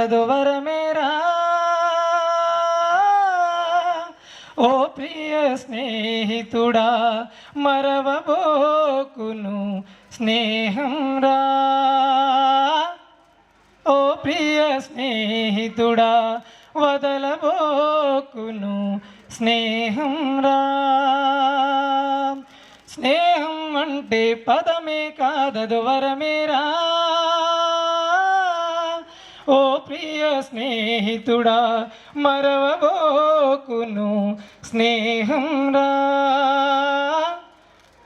కాదదు వరమేరా ఓ ప్రియ స్నేహితుడా మరవబోకును స్నేహం రా ఓ ప్రియ స్నేహితుడా వదలబోకును స్నేహం రా స్నేహం అంటే పదమే కాదదు వరమేరా ఓ ప్రియ స్నేహితుడా మరవబోకును స్నేహం రా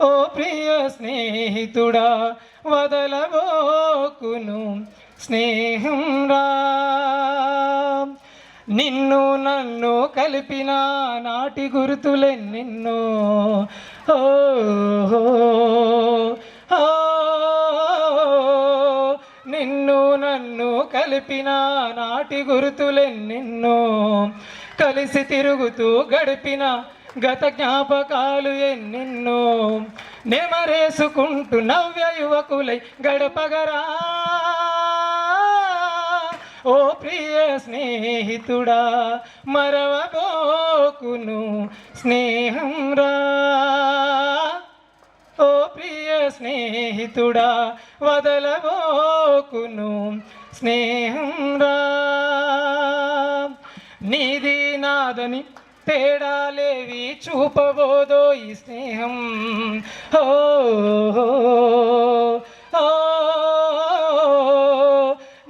ఓ ప్రియ స్నేహితుడా వదలబోకును స్నేహం రా నిన్ను నన్ను కలిపిన నాటి గుర్తులెన్నెన్నో నిన్ను నన్ను కలిపిన నాటి గుర్తులెన్నెన్నో కలిసి తిరుగుతూ గడిపిన గత జ్ఞాపకాలు ఎన్నెన్నో నెమరేసుకుంటూ నవ్య యువకులై గడపగరా ఓ ప్రియ స్నేహితుడా మరవబోకును స్నేహం రా ఓ ప్రియ స్నేహితుడా వదలబోకును స్నేహం రా నీది నాదని తేడాలేవి చూపబోదో ఈ స్నేహం ఓ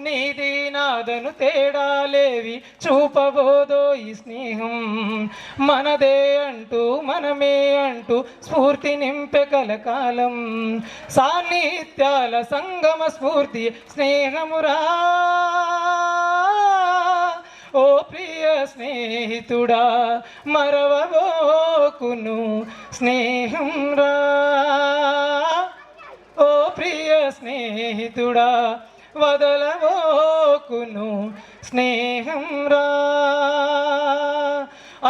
నీది నాదను తేడాలేవి చూపబోదో ఈ స్నేహం మనదే అంటూ మనమే అంటూ స్ఫూర్తి నింపె కలకాలం సాన్నిధ్యాల సంగమ స్ఫూర్తి స్నేహమురా ఓ ప్రియ స్నేహితుడా మరవబోకును స్నేహం రా ఓ ప్రియ స్నేహితుడా వదలబోకును స్నేహం రా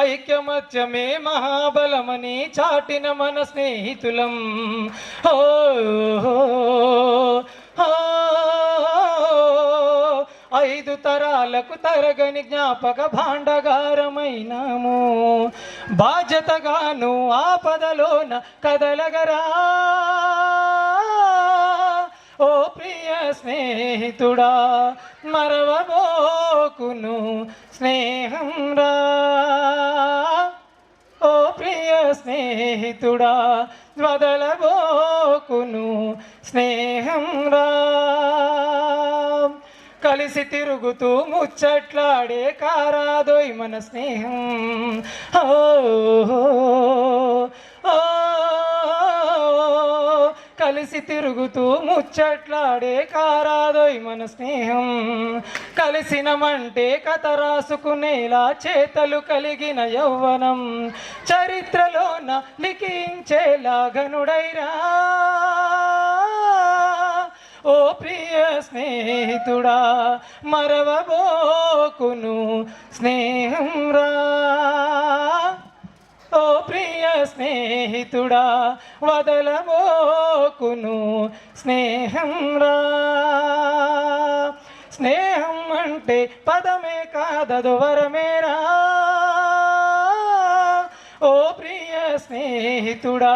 ఐక్యమత్యమే మహాబలమని చాటిన మన స్నేహితులం ఓ ఐదు తరాలకు తరగని జ్ఞాపక భాండగారమైనాము బాధ్యతగాను ఆపదలోన కదలగరా ఓ ప్రియ స్నేహితుడా మరవబోకును స్నేహం రా ఓ ప్రియ స్నేహితుడా వదలబోకును స్నేహం రా కలిసి తిరుగుతూ ముచ్చట్లాడే కారాదోయ్ మన స్నేహం కలిసి తిరుగుతూ ముచ్చట్లాడే కారాదోయ్ మన స్నేహం కలిసినమంటే కథ రాసుకునేలా చేతలు కలిగిన యౌవనం చరిత్రలోన లిఖించేలా ఘనుడైరా ఓ ప్రియ స్నేహితుడా మరవబోకును స్నేహం రా ఓ ప్రియ స్నేహితుడా వదలబోకును స్నేహం రా స్నేహం అంటే పదమే కాదదు వరమేరా ఓ ప్రియ స్నేహితుడా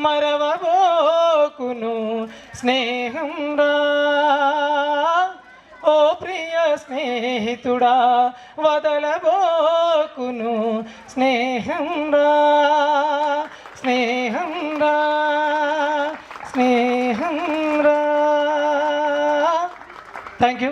మరవబోకును స్నేహం రా ఓ ప్రియ స్నేహితుడా వదలబోకును స్నేహం రా స్నేహం రా స్నేహం రా థ్యాంక్ యూ